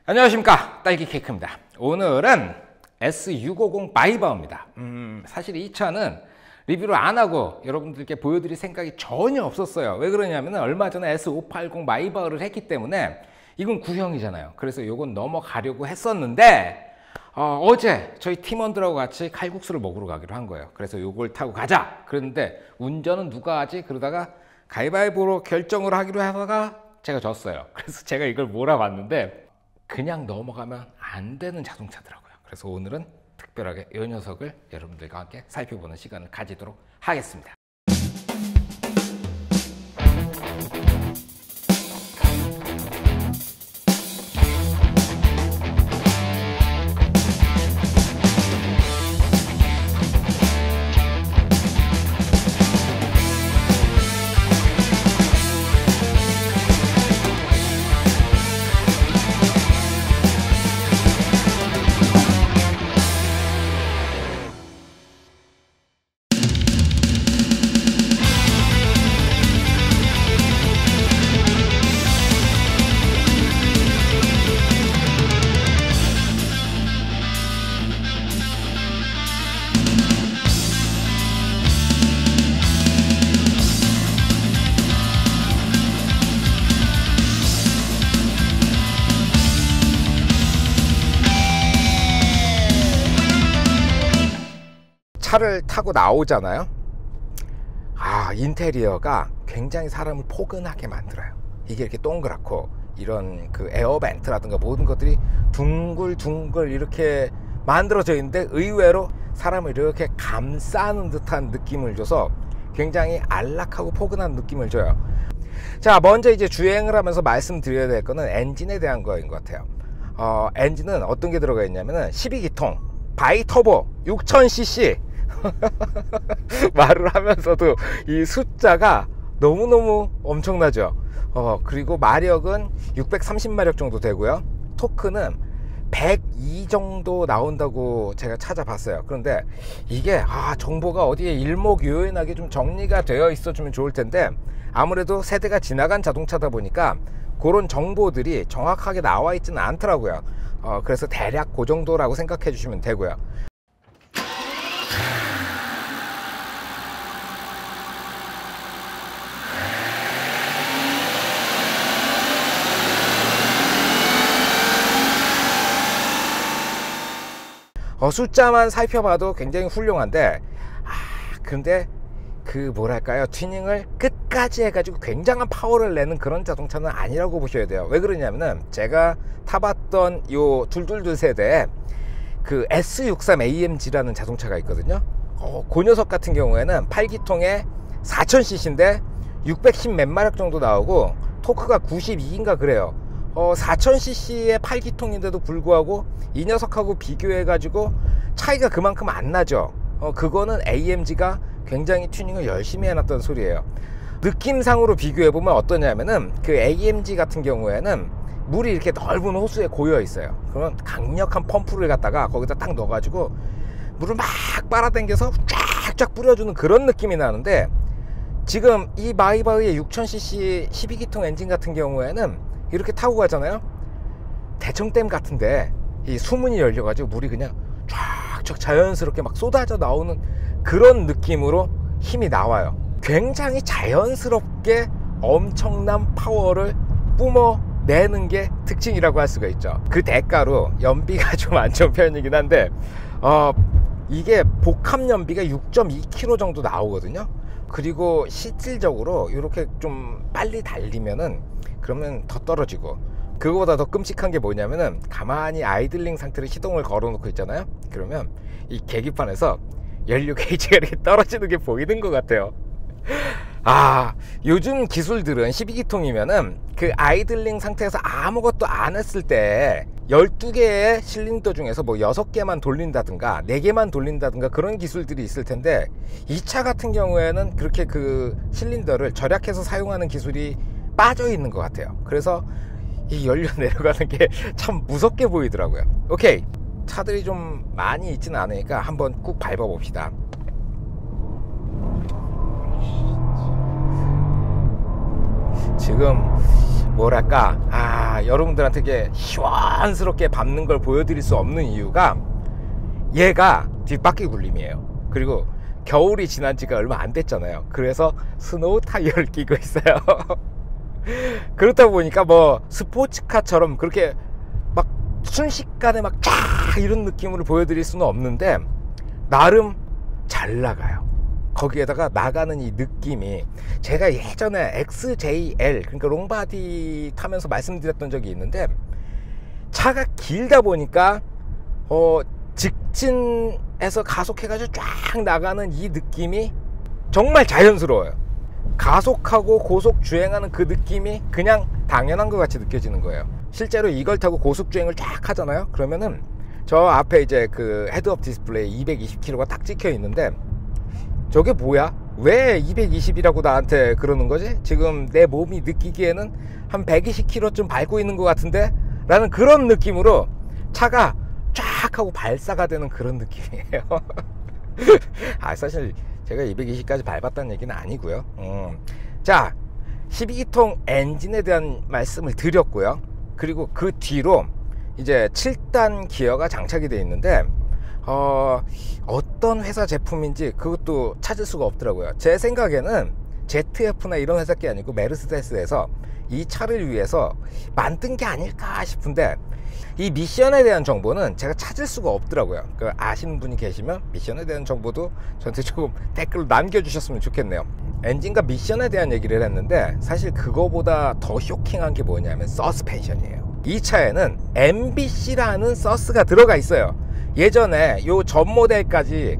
안녕하십니까, 딸기 케이크입니다. 오늘은 S650 마이바흐입니다. 사실 이 차는 리뷰를 안 하고 여러분들께 보여드릴 생각이 전혀 없었어요. 왜 그러냐면 얼마 전에 S580 마이바흐를 했기 때문에 이건 구형이잖아요. 그래서 이건 넘어가려고 했었는데 어제 저희 팀원들하고 같이 칼국수를 먹으러 가기로 한 거예요. 그래서 이걸 타고 가자 그랬는데 운전은 누가 하지? 그러다가 가위바위보로 결정을 하기로 하다가 제가 졌어요. 그래서 제가 이걸 몰아봤는데 그냥 넘어가면 안 되는 자동차더라고요. 그래서 오늘은 특별하게 이 녀석을 여러분들과 함께 살펴보는 시간을 가지도록 하겠습니다. 차를 타고 나오잖아요. 인테리어가 굉장히 사람을 포근하게 만들어요. 이게 이렇게 동그랗고 이런 그 에어벤트라든가 모든 것들이 둥글둥글 이렇게 만들어져 있는데 의외로 사람을 이렇게 감싸는 듯한 느낌을 줘서 굉장히 안락하고 포근한 느낌을 줘요. 자, 먼저 이제 주행을 하면서 말씀드려야 될 거는 엔진에 대한 거인 것 같아요. 엔진은 어떤 게 들어가 있냐면은 12기통 바이터보 6000cc 말을 하면서도 이 숫자가 너무너무 엄청나죠. 그리고 마력은 630마력 정도 되고요. 토크는 102 정도 나온다고 제가 찾아봤어요. 그런데 이게 정보가 어디에 일목요연하게 좀 정리가 되어 있어주면 좋을 텐데 아무래도 세대가 지나간 자동차다 보니까 그런 정보들이 정확하게 나와 있지는 않더라고요. 그래서 대략 그 정도라고 생각해 주시면 되고요. 숫자만 살펴봐도 굉장히 훌륭한데 근데 그 뭐랄까요, 튜닝을 끝까지 해가지고 굉장한 파워를 내는 그런 자동차는 아니라고 보셔야 돼요. 왜 그러냐면은 제가 타봤던 요 둘둘둘 세대에 그 S63 AMG라는 자동차가 있거든요. 그 녀석 같은 경우에는 8기통에 4000cc인데 610 몇 마력 정도 나오고 토크가 92인가 그래요. 4000cc의 8기통인데도 불구하고 이 녀석하고 비교해 가지고 차이가 그만큼 안 나죠. 그거는 AMG가 굉장히 튜닝을 열심히 해놨던 소리예요. 느낌상으로 비교해 보면 어떠냐면은 그 AMG 같은 경우에는 물이 이렇게 넓은 호수에 고여 있어요. 그러면 강력한 펌프를 갖다가 거기다 딱 넣어 가지고 물을 막 빨아당겨서 쫙쫙 뿌려주는 그런 느낌이 나는데 지금 이 마이바흐의 6000cc 12기통 엔진 같은 경우에는 이렇게 타고 가잖아요. 대청댐 같은데 이 수문이 열려 가지고 물이 그냥 쫙쫙 자연스럽게 막 쏟아져 나오는 그런 느낌으로 힘이 나와요. 굉장히 자연스럽게 엄청난 파워를 뿜어내는 게 특징이라고 할 수가 있죠. 그 대가로 연비가 좀 안 좋은 편이긴 한데 이게 복합 연비가 6.2km 정도 나오거든요. 그리고 실질적으로 이렇게 좀 빨리 달리면은 그러면 더 떨어지고, 그거보다 더 끔찍한 게 뭐냐면은 가만히 아이들링 상태로 시동을 걸어 놓고 있잖아요. 그러면 이 계기판에서 연료 게이지가 이렇게 떨어지는 게 보이는 것 같아요. 요즘 기술들은 12기통이면은 그 아이들링 상태에서 아무것도 안 했을 때 12개의 실린더 중에서 뭐 6개만 돌린다든가 4개만 돌린다든가 그런 기술들이 있을 텐데 이 차 같은 경우에는 그렇게 그 실린더를 절약해서 사용하는 기술이 빠져 있는 것 같아요. 그래서 이 연료 내려가는 게 참 무섭게 보이더라고요. 오케이, 차들이 좀 많이 있지는 않으니까 한번 꾹 밟아 봅시다. 지금 뭐랄까, 여러분들한테 이게 시원스럽게 밟는 걸 보여드릴 수 없는 이유가 얘가 뒷바퀴 굴림이에요. 그리고 겨울이 지난 지가 얼마 안 됐잖아요. 그래서 스노우 타이어를 끼고 있어요. 그렇다 보니까 뭐 스포츠카처럼 그렇게 막 순식간에 막 쫙 이런 느낌으로 보여드릴 수는 없는데 나름 잘 나가요. 거기에다가 나가는 이 느낌이, 제가 예전에 XJL, 그러니까 롱바디 타면서 말씀드렸던 적이 있는데, 차가 길다 보니까 직진에서 가속해가지고 쫙 나가는 이 느낌이 정말 자연스러워요. 가속하고 고속 주행하는 그 느낌이 그냥 당연한 것 같이 느껴지는 거예요. 실제로 이걸 타고 고속 주행을 쫙 하잖아요. 그러면은 저 앞에 이제 그 헤드업 디스플레이 220km가 딱 찍혀 있는데, 저게 뭐야? 왜 220이라고 나한테 그러는 거지? 지금 내 몸이 느끼기에는 한 120km쯤 밟고 있는 것 같은데? 라는 그런 느낌으로 차가 쫙 하고 발사가 되는 그런 느낌이에요. 사실 제가 220까지 밟았다는 얘기는 아니고요. 자, 12기통 엔진에 대한 말씀을 드렸고요. 그리고 그 뒤로 이제 7단 기어가 장착이 되어 있는데, 어떤 회사 제품인지 그것도 찾을 수가 없더라고요. 제 생각에는 ZF나 이런 회사 게 아니고 메르세데스에서 이 차를 위해서 만든 게 아닐까 싶은데, 이 미션에 대한 정보는 제가 찾을 수가 없더라고요. 그 아시는 분이 계시면 미션에 대한 정보도 저한테 조금 댓글로 남겨주셨으면 좋겠네요. 엔진과 미션에 대한 얘기를 했는데, 사실 그거보다 더 쇼킹한 게 뭐냐면 서스펜션이에요. 이 차에는 MBC라는 서스가 들어가 있어요. 예전에 요 전 모델까지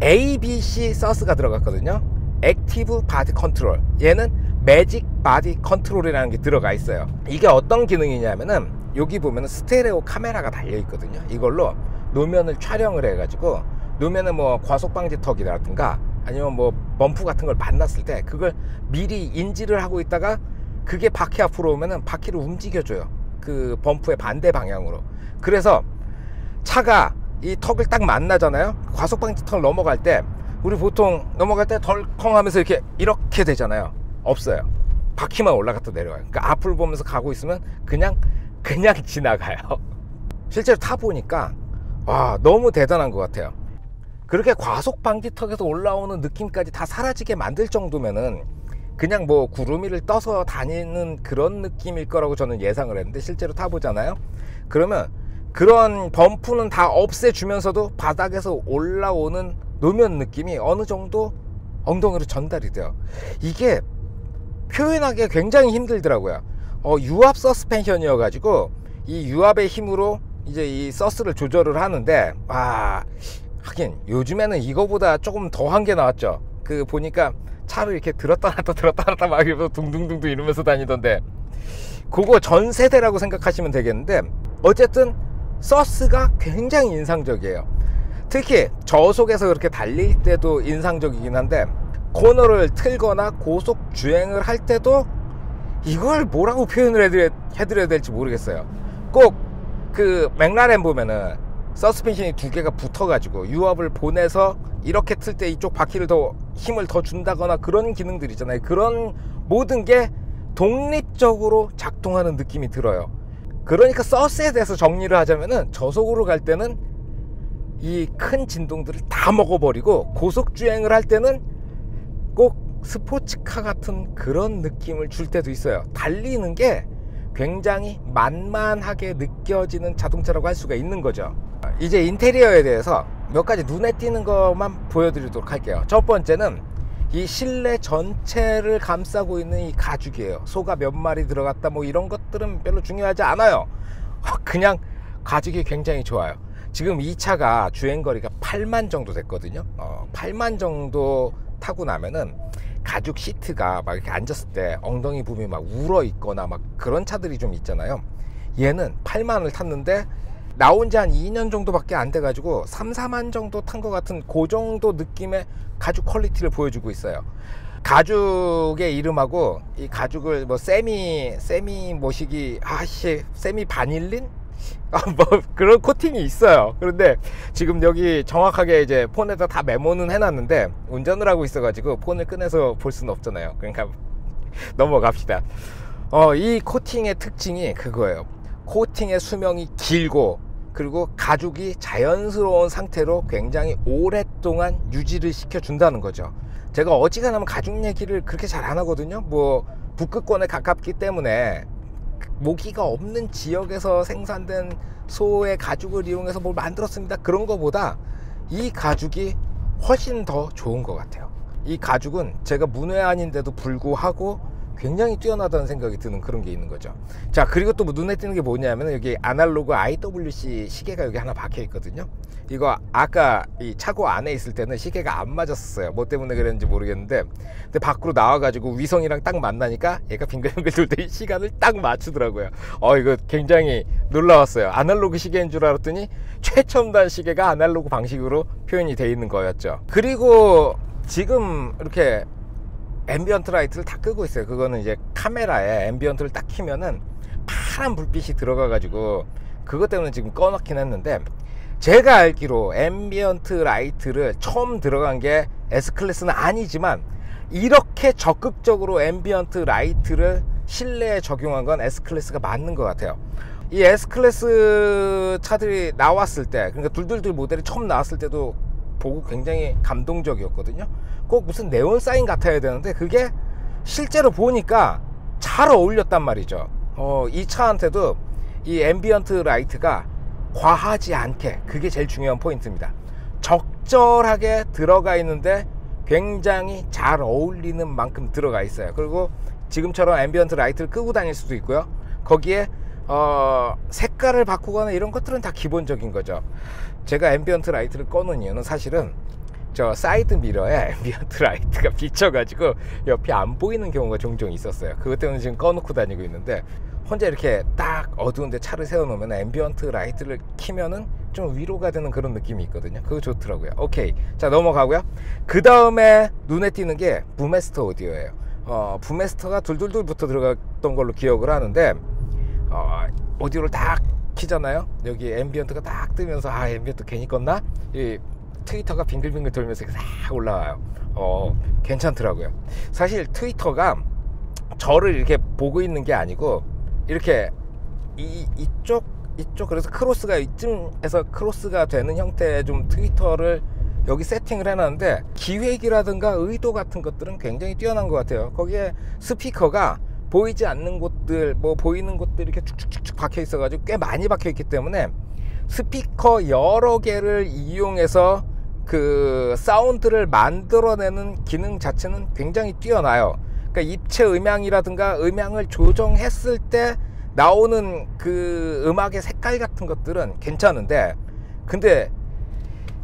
ABC 서스가 들어갔거든요. 액티브 바디 컨트롤, 얘는 매직 바디 컨트롤이라는 게 들어가 있어요. 이게 어떤 기능이냐면은, 여기 보면은 스테레오 카메라가 달려 있거든요. 이걸로 노면을 촬영을 해가지고, 노면은 뭐 과속 방지턱이라든가 아니면 뭐 범프 같은 걸 만났을 때 그걸 미리 인지를 하고 있다가 그게 바퀴 앞으로 오면은 바퀴를 움직여줘요. 그 범프의 반대 방향으로. 그래서 차가 이 턱을 딱 만나잖아요. 과속 방지턱을 넘어갈 때, 우리 보통 넘어갈 때 덜컹 하면서 이렇게 되잖아요. 없어요. 바퀴만 올라갔다 내려와요. 그러니까 앞을 보면서 가고 있으면 그냥 지나가요. 실제로 타보니까 너무 대단한 것 같아요. 그렇게 과속 방지턱에서 올라오는 느낌까지 다 사라지게 만들 정도면은 그냥 뭐 구름 위를 떠서 다니는 그런 느낌일 거라고 저는 예상을 했는데, 실제로 타보잖아요. 그러면 그런 범프는 다 없애주면서도 바닥에서 올라오는 노면 느낌이 어느 정도 엉덩이로 전달이 돼요. 이게 표현하기가 굉장히 힘들더라고요. 유압 서스펜션이어 가지고 이 유압의 힘으로 이제 이 서스를 조절을 하는데, 하긴 요즘에는 이거보다 조금 더한 게 나왔죠. 그 보니까 차를 이렇게 들었다 놨다 막 이러면서 둥둥둥둥 이러면서 다니던데, 그거 전 세대라고 생각하시면 되겠는데, 어쨌든 서스가 굉장히 인상적이에요. 특히 저속에서 그렇게 달릴 때도 인상적이긴 한데, 코너를 틀거나 고속 주행을 할 때도 이걸 뭐라고 표현을 해드려야 될지 모르겠어요. 꼭 그 맥라렌 보면은 서스펜션이 두 개가 붙어가지고 유압을 보내서 이렇게 틀 때 이쪽 바퀴를 더 힘을 더 준다거나 그런 기능들 있잖아요. 그런 모든 게 독립적으로 작동하는 느낌이 들어요. 그러니까 서스에 대해서 정리를 하자면은, 저속으로 갈 때는 이 큰 진동들을 다 먹어버리고, 고속 주행을 할 때는 꼭 스포츠카 같은 그런 느낌을 줄 때도 있어요. 달리는 게 굉장히 만만하게 느껴지는 자동차라고 할 수가 있는 거죠. 이제 인테리어에 대해서 몇 가지 눈에 띄는 것만 보여드리도록 할게요. 첫 번째는 이 실내 전체를 감싸고 있는 이 가죽이에요. 소가 몇 마리 들어갔다 뭐 이런 것들은 별로 중요하지 않아요. 그냥 가죽이 굉장히 좋아요. 지금 이 차가 주행거리가 8만 정도 됐거든요. 8만 정도 타고 나면은 가죽 시트가 막 이렇게 앉았을 때 엉덩이 부분이 막 울어 있거나 막 그런 차들이 좀 있잖아요. 얘는 8만을 탔는데 나온 지 한 2년 정도밖에 안 돼가지고 3, 4만 정도 탄 것 같은 그 정도 느낌의 가죽 퀄리티를 보여주고 있어요. 가죽의 이름하고 이 가죽을 뭐 세미 뭐시기 세미 바닐린? 뭐 그런 코팅이 있어요. 그런데 지금 여기 정확하게 이제 폰에다 다 메모는 해놨는데 운전을 하고 있어가지고 폰을 꺼내서 볼 수는 없잖아요. 그러니까 넘어갑시다. 이 코팅의 특징이 그거예요. 코팅의 수명이 길고, 그리고 가죽이 자연스러운 상태로 굉장히 오랫동안 유지를 시켜준다는 거죠. 제가 어지간하면 가죽 얘기를 그렇게 잘 안 하거든요. 뭐 북극권에 가깝기 때문에 모기가 없는 지역에서 생산된 소의 가죽을 이용해서 뭘 만들었습니다, 그런 거보다 이 가죽이 훨씬 더 좋은 것 같아요. 이 가죽은 제가 문외한인데도 불구하고 굉장히 뛰어나다는 생각이 드는 그런 게 있는 거죠. 자, 그리고 또 눈에 띄는 게 뭐냐면 여기 아날로그 IWC 시계가 여기 하나 박혀 있거든요. 이거 아까 이 차고 안에 있을 때는 시계가 안 맞았어요. 뭐 때문에 그랬는지 모르겠는데, 근데 밖으로 나와가지고 위성이랑 딱 만나니까 얘가 빙글빙글 돌더니 시간을 딱 맞추더라고요. 이거 굉장히 놀라웠어요. 아날로그 시계인 줄 알았더니 최첨단 시계가 아날로그 방식으로 표현이 되어 있는 거였죠. 그리고 지금 이렇게 앰비언트 라이트를 다 끄고 있어요. 그거는 이제 카메라에 앰비언트를 딱 키면은 파란 불빛이 들어가 가지고 그것 때문에 지금 꺼놓긴 했는데, 제가 알기로 앰비언트 라이트를 처음 들어간 게 S클래스는 아니지만 이렇게 적극적으로 앰비언트 라이트를 실내에 적용한 건 S클래스가 맞는 것 같아요. 이 S클래스 차들이 나왔을 때, 그러니까 둘둘둘 모델이 처음 나왔을 때도 보고 굉장히 감동적이었거든요. 꼭 무슨 네온 사인 같아야 되는데 그게 실제로 보니까 잘 어울렸단 말이죠. 이 차한테도 이 앰비언트 라이트가 과하지 않게, 그게 제일 중요한 포인트입니다. 적절하게 들어가 있는데 굉장히 잘 어울리는 만큼 들어가 있어요. 그리고 지금처럼 앰비언트 라이트를 끄고 다닐 수도 있고요. 거기에 색깔을 바꾸거나 이런 것들은 다 기본적인 거죠. 제가 앰비언트 라이트를 꺼놓은 이유는 사실은 저 사이드 미러에 앰비언트 라이트가 비쳐가지고 옆이 안 보이는 경우가 종종 있었어요. 그것 때문에 지금 꺼놓고 다니고 있는데, 혼자 이렇게 딱 어두운데 차를 세워놓으면 앰비언트 라이트를 키면은 좀 위로가 되는 그런 느낌이 있거든요. 그거 좋더라고요. 오케이, 자 넘어가고요. 그 다음에 눈에 띄는 게 부메스터 오디오예요. 부메스터가 둘둘둘부터 들어갔던 걸로 기억을 하는데, 오디오를 딱 키잖아요. 여기 앰비언트가 딱 뜨면서 앰비언트 괜히 껐나? 이 트위터가 빙글빙글 돌면서 싹 올라와요. 괜찮더라고요. 사실 트위터가 저를 이렇게 보고 있는 게 아니고 이렇게 이쪽 그래서 크로스가 이쯤에서 크로스가 되는 형태의 좀 트위터를 여기 세팅을 해놨는데, 기획이라든가 의도 같은 것들은 굉장히 뛰어난 것 같아요. 거기에 스피커가 보이지 않는 곳들, 뭐 보이는 곳들 이렇게 축축축축 박혀 있어 가지고 꽤 많이 박혀 있기 때문에 스피커 여러 개를 이용해서 그 사운드를 만들어내는 기능 자체는 굉장히 뛰어나요. 그러니까 입체 음향이라든가 음향을 조정했을 때 나오는 그 음악의 색깔 같은 것들은 괜찮은데, 근데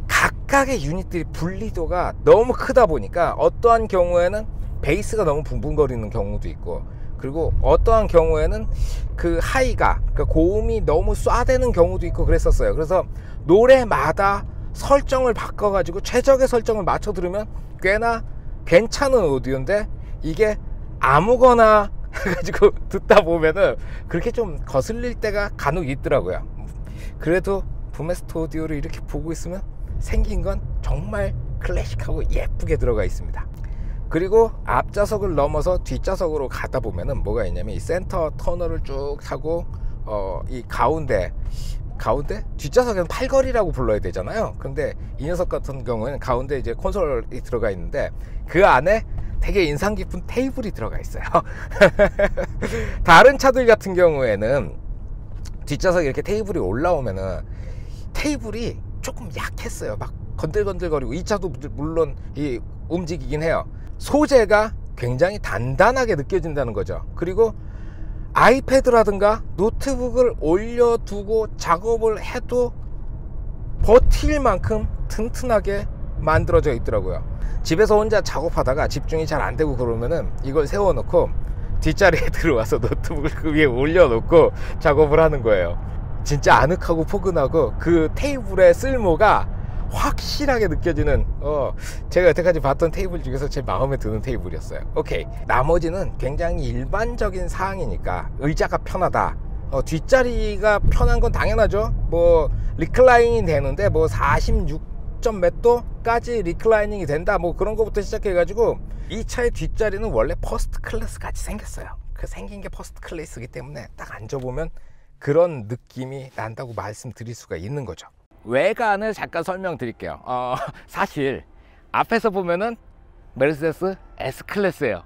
각각의 유닛들이 분리도가 너무 크다 보니까 어떠한 경우에는 베이스가 너무 붕붕거리는 경우도 있고, 그리고 어떠한 경우에는 그 하이가, 그러니까 고음이 너무 쏴대는 경우도 있고 그랬었어요. 그래서 노래마다 설정을 바꿔가지고 최적의 설정을 맞춰 들으면 꽤나 괜찮은 오디오인데, 이게 아무거나 해가지고 듣다 보면은 그렇게 좀 거슬릴 때가 간혹 있더라고요. 그래도 부메스터 오디오를 이렇게 보고 있으면 생긴 건 정말 클래식하고 예쁘게 들어가 있습니다. 그리고 앞좌석을 넘어서 뒷좌석으로 가다 보면은 뭐가 있냐면, 이 센터 터널을 쭉 타고 이 가운데 뒷좌석에는 팔걸이라고 불러야 되잖아요. 근데 이 녀석 같은 경우에는 가운데 이제 콘솔이 들어가 있는데 그 안에 되게 인상 깊은 테이블이 들어가 있어요. 다른 차들 같은 경우에는 뒷좌석에 이렇게 테이블이 올라오면은 테이블이 조금 약했어요. 막 건들건들거리고, 이 차도 물론 움직이긴 해요. 소재가 굉장히 단단하게 느껴진다는 거죠. 그리고 아이패드라든가 노트북을 올려두고 작업을 해도 버틸 만큼 튼튼하게 만들어져 있더라고요. 집에서 혼자 작업하다가 집중이 잘 안 되고 그러면은 이걸 세워놓고 뒷자리에 들어와서 노트북을 그 위에 올려놓고 작업을 하는 거예요. 진짜 아늑하고 포근하고 그 테이블의 쓸모가 확실하게 느껴지는 제가 여태까지 봤던 테이블 중에서 제 마음에 드는 테이블이었어요. 오케이, 나머지는 굉장히 일반적인 사항이니까 의자가 편하다, 뒷자리가 편한 건 당연하죠. 뭐 리클라이닝이 되는데 뭐 46점 몇 도까지 리클라이닝이 된다, 뭐 그런 거부터 시작해 가지고 이 차의 뒷자리는 원래 퍼스트 클래스 같이 생겼어요. 그 생긴 게 퍼스트 클래스이기 때문에 딱 앉아보면 그런 느낌이 난다고 말씀드릴 수가 있는 거죠. 외관을 잠깐 설명드릴게요. 사실 앞에서 보면은 메르세데스 S클래스예요.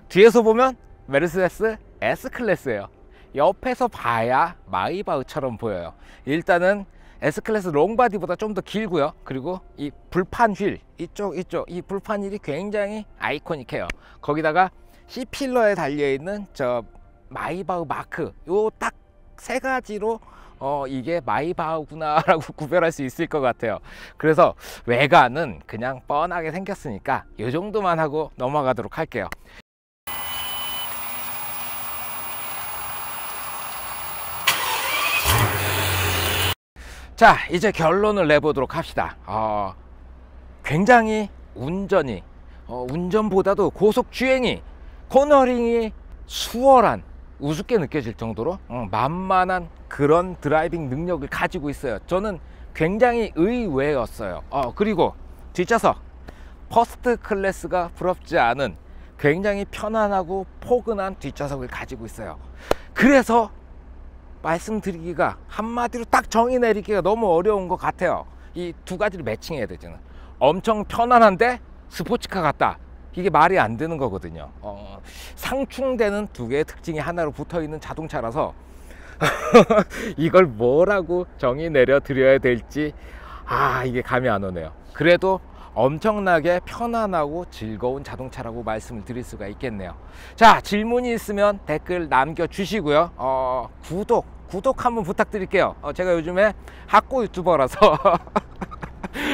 뒤에서 보면 메르세데스 S클래스예요. 옆에서 봐야 마이바흐처럼 보여요. 일단은 S클래스 롱바디보다 좀 더 길고요. 그리고 이 불판 휠 이쪽 이 불판 휠이 굉장히 아이코닉해요. 거기다가 C필러에 달려있는 저 마이바흐 마크 요 딱 세 가지로 이게 마이바흐구나 라고 구별할 수 있을 것 같아요. 그래서 외관은 그냥 뻔하게 생겼으니까 이 정도만 하고 넘어가도록 할게요. 자, 이제 결론을 내보도록 합시다. 굉장히 운전보다도 고속주행이, 코너링이 수월한, 우습게 느껴질 정도로 만만한 그런 드라이빙 능력을 가지고 있어요. 저는 굉장히 의외였어요. 그리고 뒷좌석 퍼스트 클래스가 부럽지 않은 굉장히 편안하고 포근한 뒷좌석을 가지고 있어요. 그래서 말씀드리기가, 한마디로 딱 정의 내리기가 너무 어려운 것 같아요. 이 두 가지를 매칭해야 되잖아요. 엄청 편안한데 스포츠카 같다, 이게 말이 안 되는 거거든요. 상충되는 두 개의 특징이 하나로 붙어있는 자동차라서 이걸 뭐라고 정의 내려 드려야 될지 이게 감이 안 오네요. 그래도 엄청나게 편안하고 즐거운 자동차라고 말씀을 드릴 수가 있겠네요. 자, 질문이 있으면 댓글 남겨주시고요. 구독 한번 부탁드릴게요. 제가 요즘에 학고 유튜버라서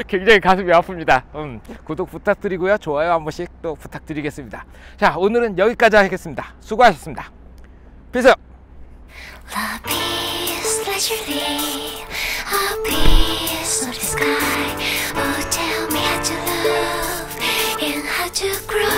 굉장히 가슴이 아픕니다. 구독 부탁드리고요. 좋아요 한 번씩 또 부탁드리겠습니다. 자, 오늘은 여기까지 하겠습니다. 수고하셨습니다. 피스. Love is leisurely, a peace of the sky. Oh, tell me how to love and how to grow.